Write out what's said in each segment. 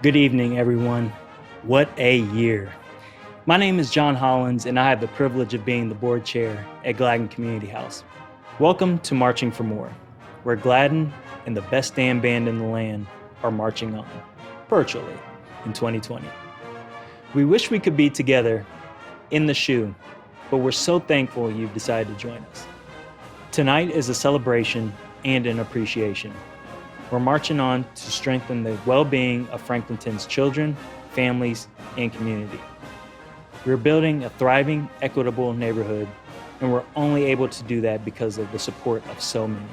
Good evening, everyone. What a year. My name is John Hollins, and I have the privilege of being the board chair at Gladden Community House. Welcome to Marching for More, where Gladden and the best damn band in the land are marching on, virtually, in 2020. We wish we could be together in the shoe, but we're so thankful you've decided to join us. Tonight is a celebration and an appreciation. We're marching on to strengthen the well-being of Franklinton's children, families, and community. We're building a thriving, equitable neighborhood, and we're only able to do that because of the support of so many.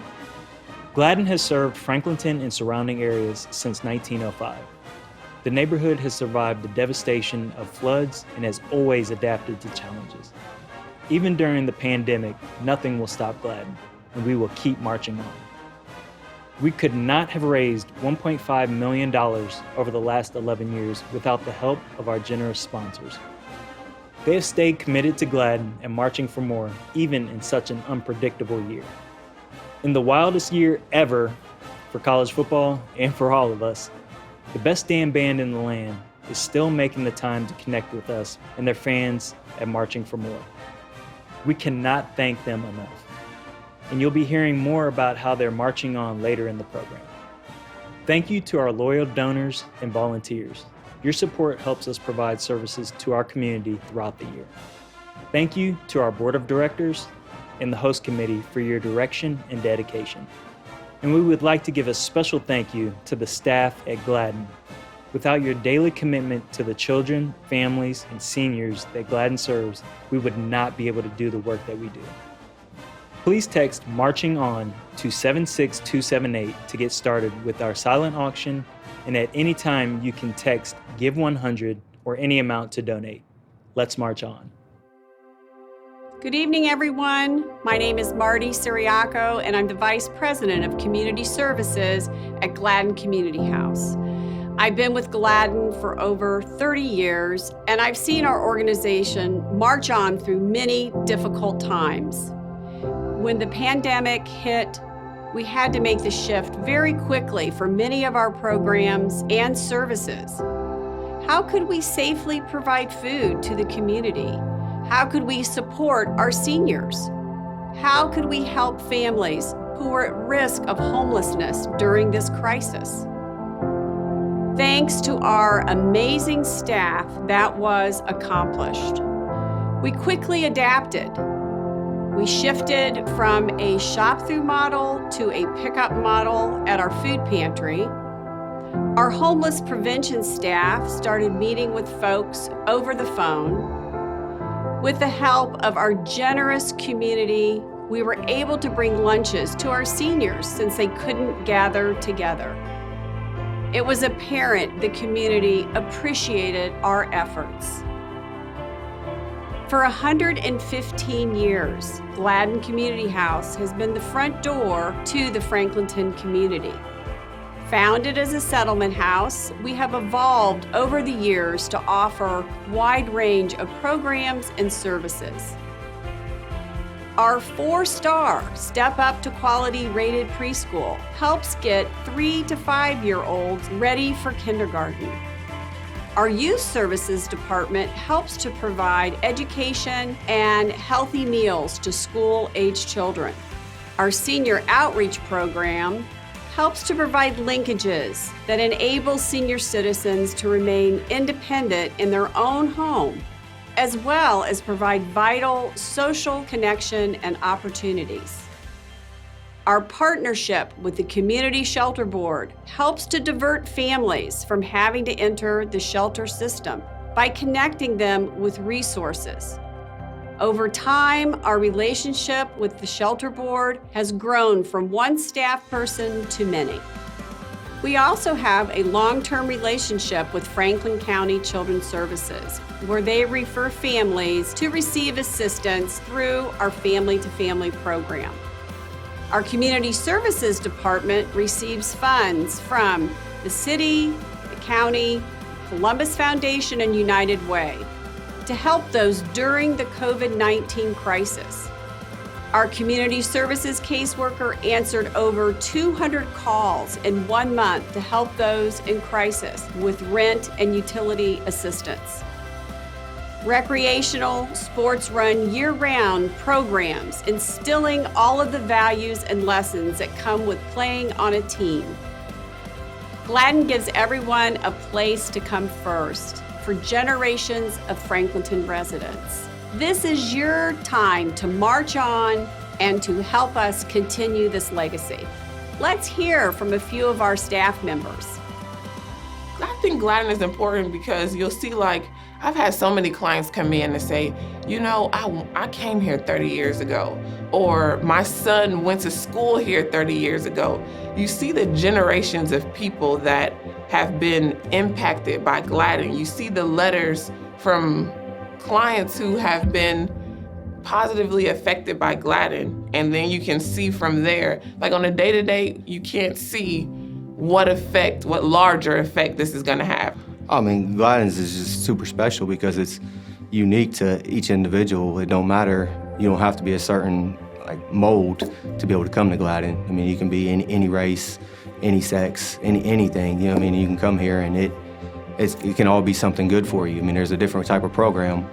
Gladden has served Franklinton and surrounding areas since 1905. The neighborhood has survived the devastation of floods and has always adapted to challenges. Even during the pandemic, nothing will stop Gladden, and we will keep marching on. We could not have raised $1.5 million over the last 11 years without the help of our generous sponsors. They have stayed committed to Gladden and marching for more, even in such an unpredictable year. In the wildest year ever for college football and for all of us, the best damn band in the land is still making the time to connect with us and their fans at Marching for More. We cannot thank them enough. And you'll be hearing more about how they're marching on later in the program. Thank you to our loyal donors and volunteers. Your support helps us provide services to our community throughout the year. Thank you to our board of directors and the host committee for your direction and dedication. And we would like to give a special thank you to the staff at Gladden. Without your daily commitment to the children, families, and seniors that Gladden serves, we would not be able to do the work that we do. Please text Marching On to 76278 to get started with our silent auction, and at any time you can text Give 100 or any amount to donate. Let's march on. Good evening, everyone. My name is Marty Siriaco, and I'm the Vice President of Community Services at Gladden Community House. I've been with Gladden for over 30 years, and I've seen our organization march on through many difficult times. When the pandemic hit, we had to make the shift very quickly for many of our programs and services. How could we safely provide food to the community? How could we support our seniors? How could we help families who were at risk of homelessness during this crisis? Thanks to our amazing staff, that was accomplished. We quickly adapted. We shifted from a shop-through model to a pickup model at our food pantry. Our homeless prevention staff started meeting with folks over the phone. With the help of our generous community, we were able to bring lunches to our seniors since they couldn't gather together. It was apparent the community appreciated our efforts. For 115 years, Gladden Community House has been the front door to the Franklinton community. Founded as a settlement house, we have evolved over the years to offer a wide range of programs and services. Our 4-star Step Up to Quality rated preschool helps get 3 to 5-year-olds ready for kindergarten. Our Youth Services Department helps to provide education and healthy meals to school-aged children. Our Senior Outreach Program helps to provide linkages that enable senior citizens to remain independent in their own home, as well as provide vital social connection and opportunities. Our partnership with the Community Shelter Board helps to divert families from having to enter the shelter system by connecting them with resources. Over time, our relationship with the Shelter Board has grown from one staff person to many. We also have a long-term relationship with Franklin County Children's Services, where they refer families to receive assistance through our family-to-family program. Our Community Services Department receives funds from the city, the county, Columbus Foundation, and United Way to help those during the COVID-19 crisis. Our community services caseworker answered over 200 calls in 1 month to help those in crisis with rent and utility assistance. Recreational sports run year-round programs, instilling all of the values and lessons that come with playing on a team. Gladden gives everyone a place to come first for generations of Franklinton residents. This is your time to march on and to help us continue this legacy. Let's hear from a few of our staff members. I think Gladden is important because you'll see, like, I've had so many clients come in and say, you know, I came here 30 years ago, or my son went to school here 30 years ago. You see the generations of people that have been impacted by Gladden. You see the letters from clients who have been positively affected by Gladden, and then you can see from there, like on a day-to-day, you can't see what larger effect this is gonna have. I mean, Gladden's is just super special because it's unique to each individual. It don't matter, you don't have to be a certain mold to be able to come to Gladden. I mean, you can be any race, any sex, anything, you know what I mean? You can come here and it can all be something good for you. I mean, there's a different type of program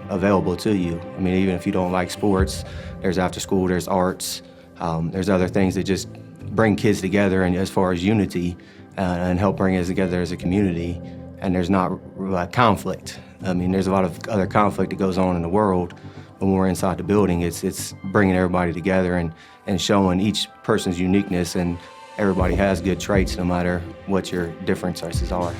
available to you. I mean, even if you don't like sports, there's after school, there's arts, there's other things that just bring kids together and as far as unity and help bring us together as a community. And there's not conflict. I mean, there's a lot of other conflict that goes on in the world. When we're inside the building, it's bringing everybody together and showing each person's uniqueness, and everybody has good traits no matter what your differences are.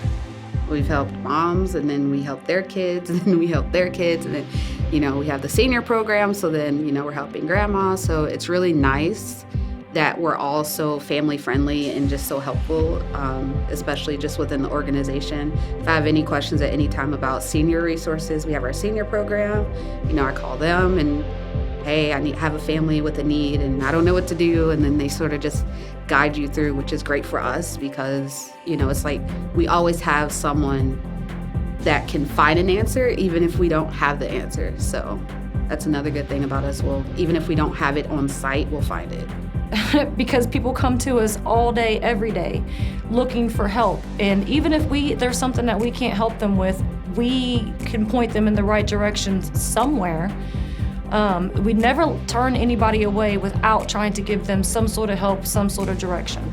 We've helped moms, and then we help their kids, and then we help their kids, and then, you know, we have the senior program, so then, you know, we're helping grandma. So it's really nice that we're all so family friendly and just so helpful, especially just within the organization. If I have any questions at any time about senior resources, we have our senior program. You know, I call them and, hey, I have a family with a need and I don't know what to do. And then they sort of just guide you through, which is great for us because, you know, it's like we always have someone that can find an answer, even if we don't have the answer. So that's another good thing about us. Well, even if we don't have it on site, we'll find it. Because people come to us all day, every day, looking for help. And even if there's something that we can't help them with, we can point them in the right direction somewhere. We never turn anybody away without trying to give them some sort of help, some sort of direction.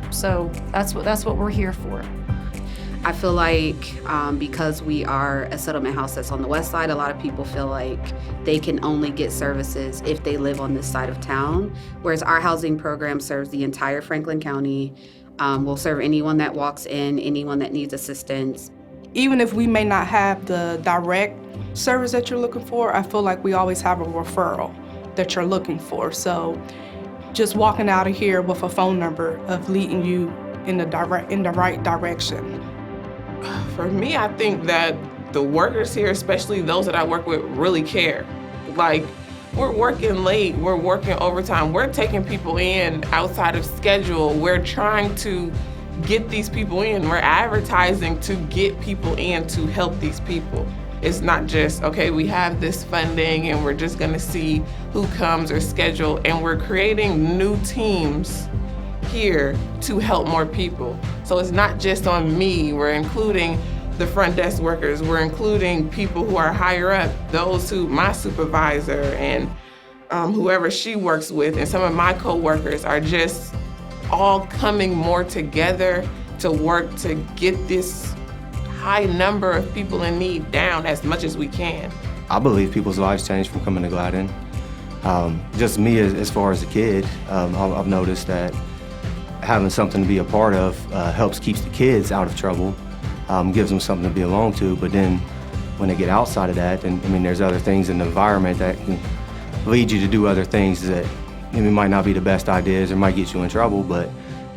So that's what we're here for. I feel like because we are a settlement house that's on the west side, a lot of people feel like they can only get services if they live on this side of town, whereas our housing program serves the entire Franklin County. We'll serve anyone that walks in, anyone that needs assistance. Even if we may not have the direct service that you're looking for, I feel like we always have a referral that you're looking for. So just walking out of here with a phone number of leading you in the right direction. For me, I think that the workers here, especially those that I work with, really care. Like, we're working late, we're working overtime, we're taking people in outside of schedule, we're trying to get these people in, we're advertising to get people in to help these people. It's not just, okay, we have this funding and we're just gonna see who comes or schedule, and we're creating new teams here to help more people. So it's not just on me, we're including the front desk workers, we're including people who are higher up, those who, my supervisor and whoever she works with, and some of my co-workers are just all coming more together to work to get this high number of people in need down as much as we can. I believe people's lives change from coming to Gladden. Just me as far as a kid, I've noticed that having something to be a part of helps keeps the kids out of trouble, gives them something to belong to, but then when they get outside of that, then, I mean, there's other things in the environment that can lead you to do other things that might not be the best ideas or might get you in trouble, but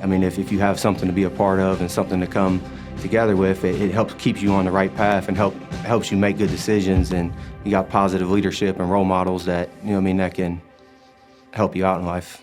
I mean, if you have something to be a part of and something to come together with, it helps keep you on the right path and helps you make good decisions, and you got positive leadership and role models that, that can help you out in life.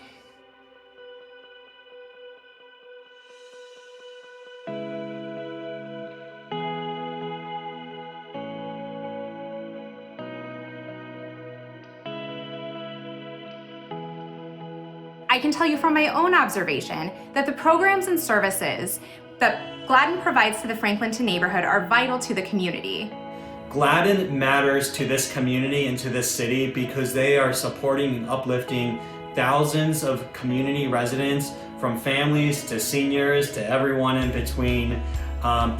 I can tell you from my own observation that the programs and services that Gladden provides to the Franklinton neighborhood are vital to the community. Gladden matters to this community and to this city because they are supporting and uplifting thousands of community residents, from families to seniors to everyone in between,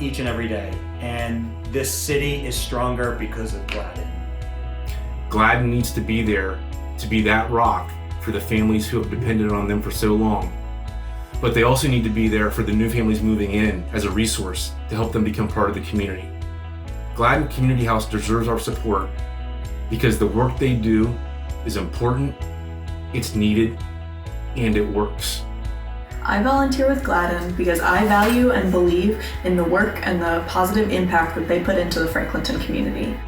each and every day. And this city is stronger because of Gladden. Gladden needs to be there to be that rock for the families who have depended on them for so long. But they also need to be there for the new families moving in as a resource to help them become part of the community. Gladden Community House deserves our support because the work they do is important, it's needed, and it works. I volunteer with Gladden because I value and believe in the work and the positive impact that they put into the Franklinton community.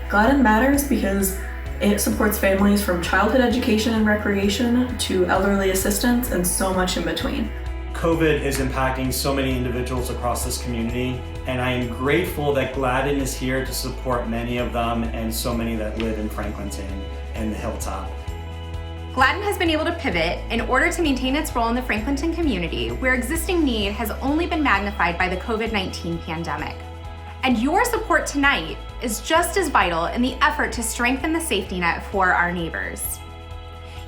Gladden matters because it supports families from childhood education and recreation to elderly assistance and so much in between. COVID is impacting so many individuals across this community, and I am grateful that Gladden is here to support many of them and so many that live in Franklinton and the Hilltop. Gladden has been able to pivot in order to maintain its role in the Franklinton community, where existing need has only been magnified by the COVID-19 pandemic. And your support tonight is just as vital in the effort to strengthen the safety net for our neighbors.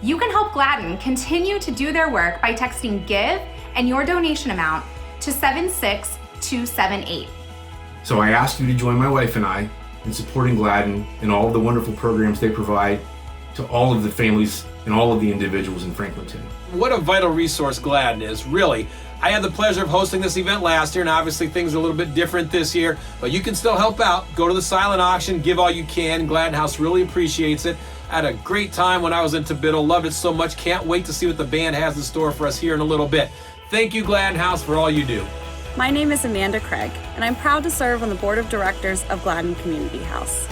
You can help Gladden continue to do their work by texting GIVE and your donation amount to 76278. So I ask you to join my wife and I in supporting Gladden and all of the wonderful programs they provide to all of the families and all of the individuals in Franklinton. What a vital resource Gladden is, really. I had the pleasure of hosting this event last year, and obviously things are a little bit different this year, but you can still help out. Go to the silent auction, give all you can. Gladden House really appreciates it. I had a great time when I was in Tibittle, loved it so much. Can't wait to see what the band has in store for us here in a little bit. Thank you, Gladden House, for all you do. My name is Amanda Craig, and I'm proud to serve on the board of directors of Gladden Community House.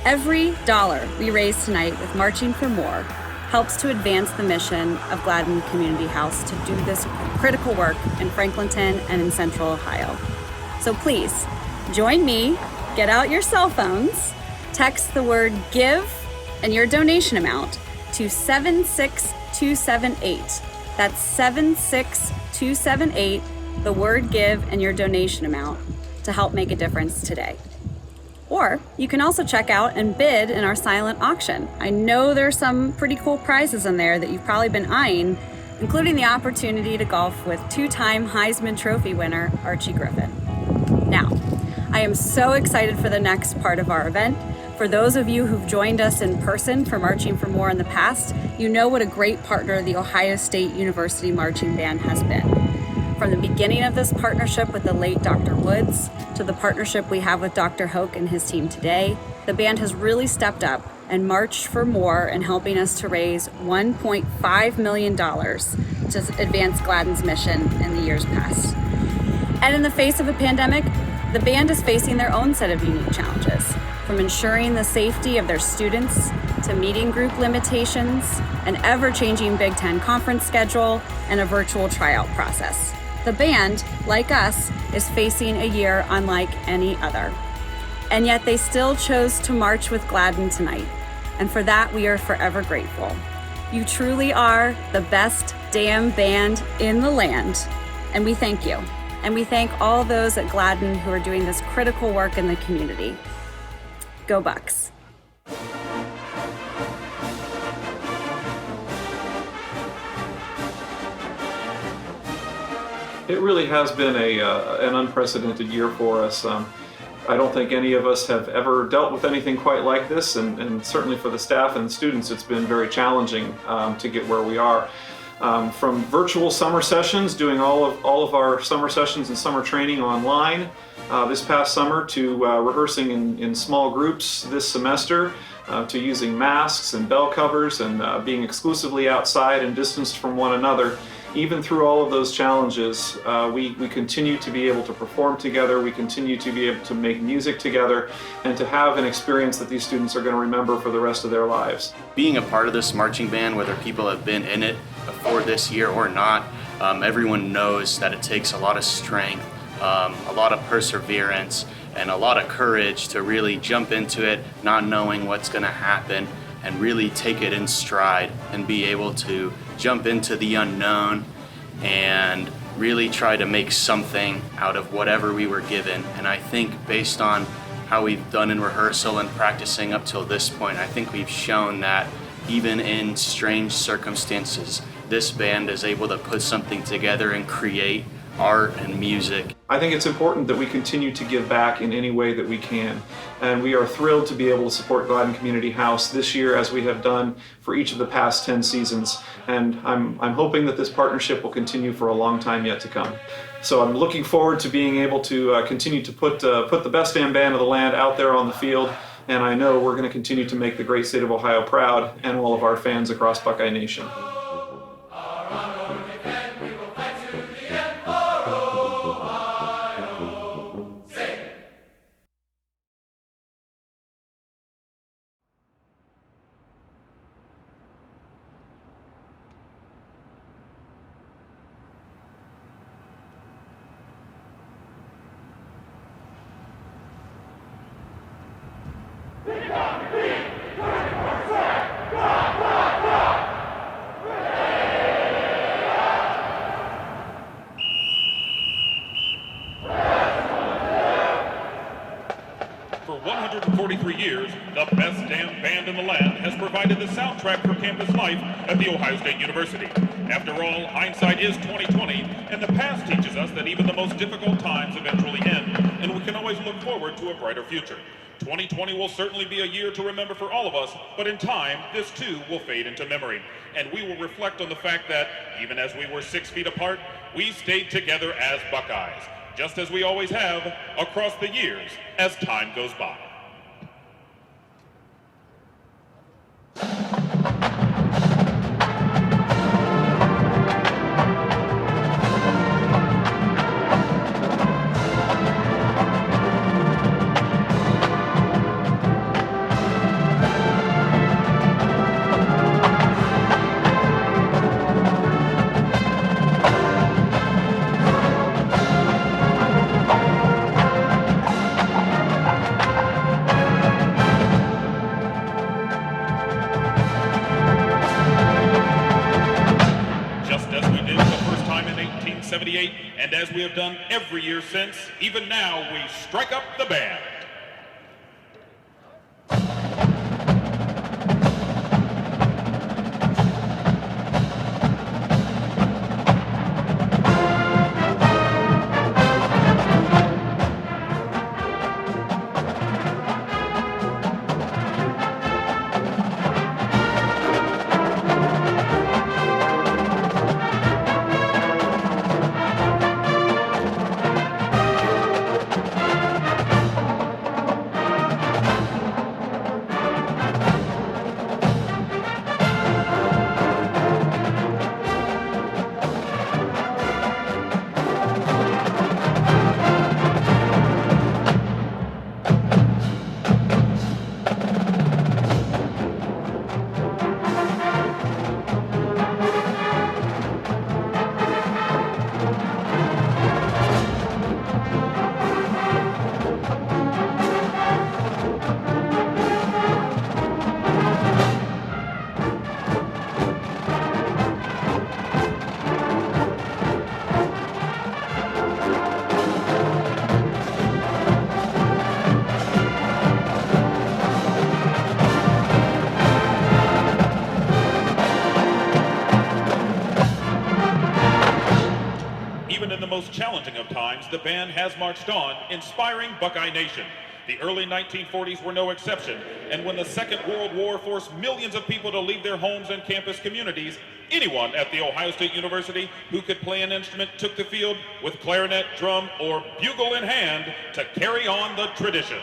Every dollar we raise tonight with Marching for More helps to advance the mission of Gladden Community House to do this critical work in Franklinton and in Central Ohio. So please, join me, get out your cell phones, text the word GIVE and your donation amount to 76278. That's 76278, the word GIVE and your donation amount to help make a difference today. Or you can also check out and bid in our silent auction. I know there's some pretty cool prizes in there that you've probably been eyeing, including the opportunity to golf with two-time Heisman Trophy winner Archie Griffin. Now, I am so excited for the next part of our event. For those of you who've joined us in person for Marching for More in the past, you know what a great partner the Ohio State University Marching Band has been. From the beginning of this partnership with the late Dr. Woods to the partnership we have with Dr. Hoke and his team today, the band has really stepped up and marched for more in helping us to raise $1.5 million to advance Gladden's mission in the years past. And in the face of a pandemic, the band is facing their own set of unique challenges, from ensuring the safety of their students to meeting group limitations, an ever-changing Big Ten conference schedule, and a virtual tryout process. The band, like us, is facing a year unlike any other. And yet they still chose to march with Gladden tonight. And for that, we are forever grateful. You truly are the best damn band in the land. And we thank you. And we thank all those at Gladden who are doing this critical work in the community. Go Bucks. It really has been an unprecedented year for us. I don't think any of us have ever dealt with anything quite like this, and certainly for the staff and students, it's been very challenging to get where we are. From virtual summer sessions, doing all of our summer sessions and summer training online this past summer, to rehearsing in small groups this semester, to using masks and bell covers and being exclusively outside and distanced from one another. Even through all of those challenges, we continue to be able to perform together, we continue to be able to make music together, and to have an experience that these students are going to remember for the rest of their lives. Being a part of this marching band, whether people have been in it before this year or not, everyone knows that it takes a lot of strength, a lot of perseverance, and a lot of courage to really jump into it, not knowing what's going to happen, and really take it in stride and be able to jump into the unknown and really try to make something out of whatever we were given. And I think based on how we've done in rehearsal and practicing up till this point, I think we've shown that even in strange circumstances, this band is able to put something together and create art and music. I think it's important that we continue to give back in any way that we can. And we are thrilled to be able to support Gladden Community House this year as we have done for each of the past 10 seasons. And I'm hoping that this partnership will continue for a long time yet to come. So I'm looking forward to being able to continue to put the best damn band of the land out there on the field. And I know we're going to continue to make the great state of Ohio proud and all of our fans across Buckeye Nation. For 143 years, the best damn band in the land has provided the soundtrack for campus life at The Ohio State University. After all, hindsight is 20/20, and the past teaches us that even the most difficult times eventually end, and we can always look forward to a brighter future. 2020 will certainly be a year to remember for all of us, but in time, this too will fade into memory. And we will reflect on the fact that, even as we were 6 feet apart, we stayed together as Buckeyes, just as we always have across the years as time goes by. And as we have done every year since, even now we strike up the band. Most challenging of times, the band has marched on, inspiring Buckeye Nation. The early 1940s were no exception, and when the Second World War forced millions of people to leave their homes and campus communities, anyone at The Ohio State University who could play an instrument took the field with clarinet, drum, or bugle in hand to carry on the tradition.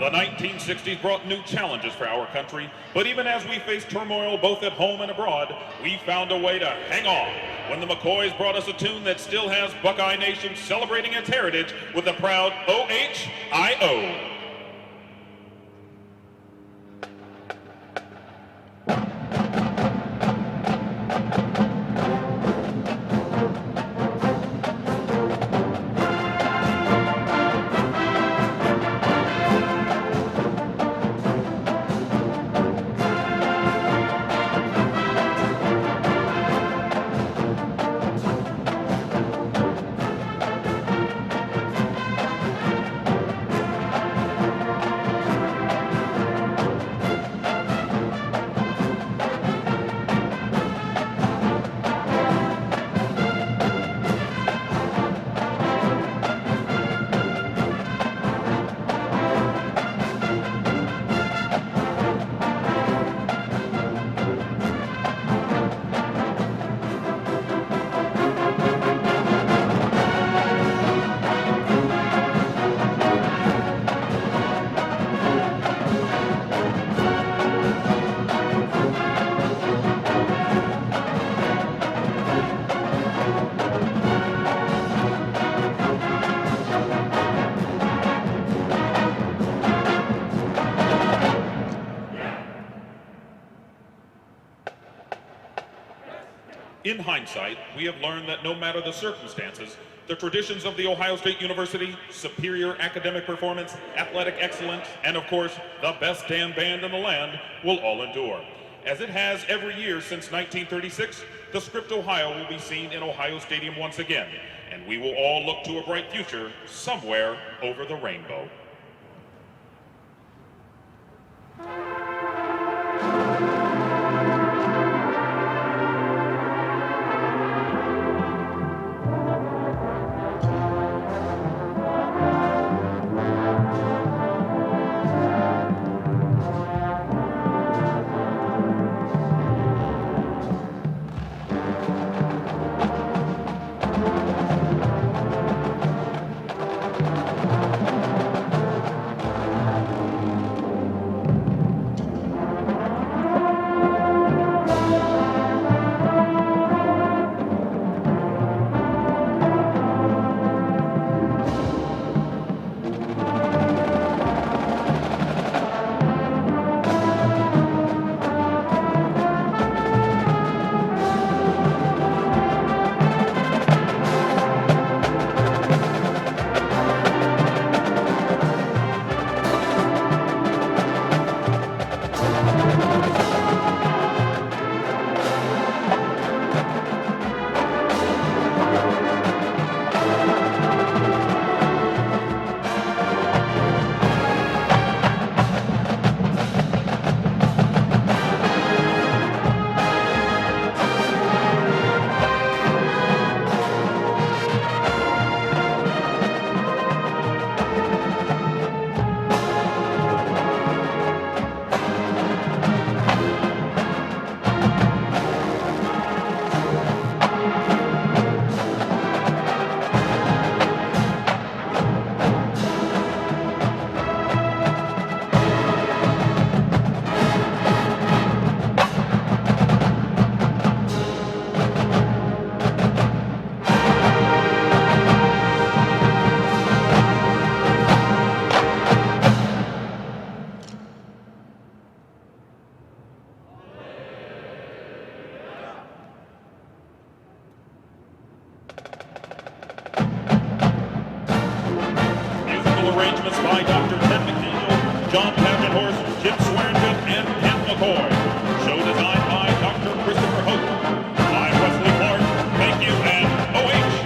The 1960s brought new challenges for our country, but even as we faced turmoil both at home and abroad, we found a way to hang on when the McCoys brought us a tune that still has Buckeye Nation celebrating its heritage with a proud O-H-I-O. In hindsight, we have learned that no matter the circumstances, the traditions of The Ohio State University, superior academic performance, athletic excellence, and of course, the best damn band in the land will all endure. As it has every year since 1936, the Script Ohio will be seen in Ohio Stadium once again, and we will all look to a bright future somewhere over the rainbow. Arrangements by Dr. Ted McDaniel, John Pagenhorst, Jim Swearingen, and Ken McCoy. Show design by Dr. Christopher Hope. I'm Wesley Clark. Thank you, and OH.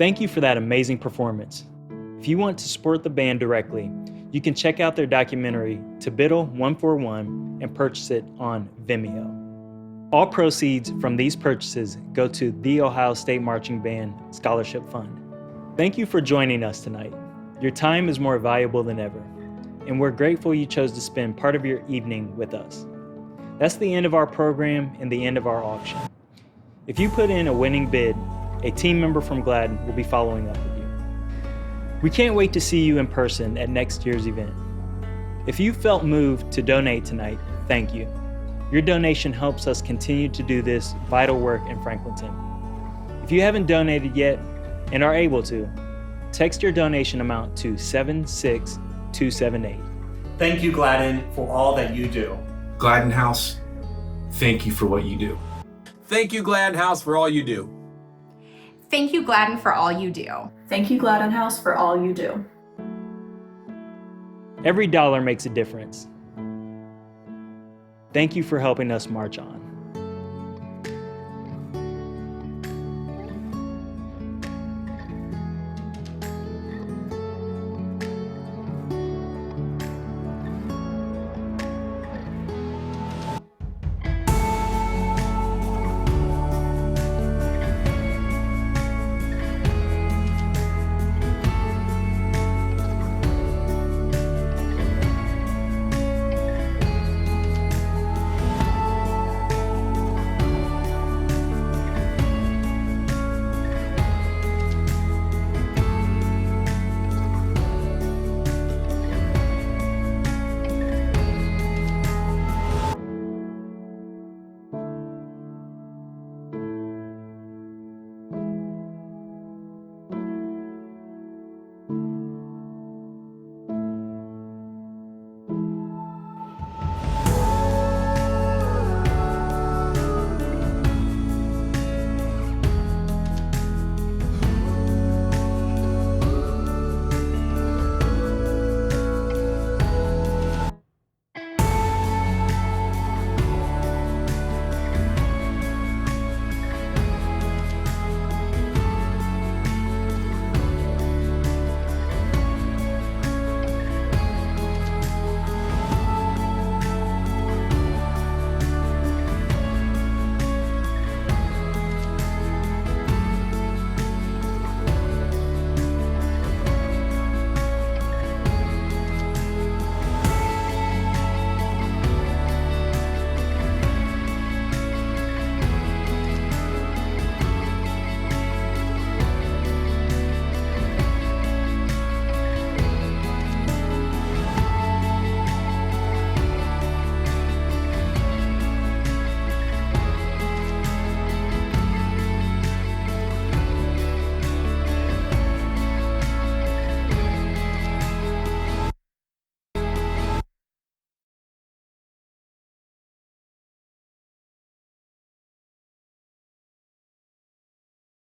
Thank you for that amazing performance. If you want to support the band directly, you can check out their documentary, To Biddle 141, and purchase it on Vimeo. All proceeds from these purchases go to the Ohio State Marching Band Scholarship Fund. Thank you for joining us tonight. Your time is more valuable than ever, and we're grateful you chose to spend part of your evening with us. That's the end of our program and the end of our auction. If you put in a winning bid, a team member from Gladden will be following up with you. We can't wait to see you in person at next year's event. If you felt moved to donate tonight, thank you. Your donation helps us continue to do this vital work in Franklinton. If you haven't donated yet and are able to, text your donation amount to 76278. Thank you, Gladden, for all that you do. Gladden House, thank you for what you do. Thank you, Gladden House, for all you do. Thank you, Gladden, for all you do. Thank you, Gladden House, for all you do. Every dollar makes a difference. Thank you for helping us march on.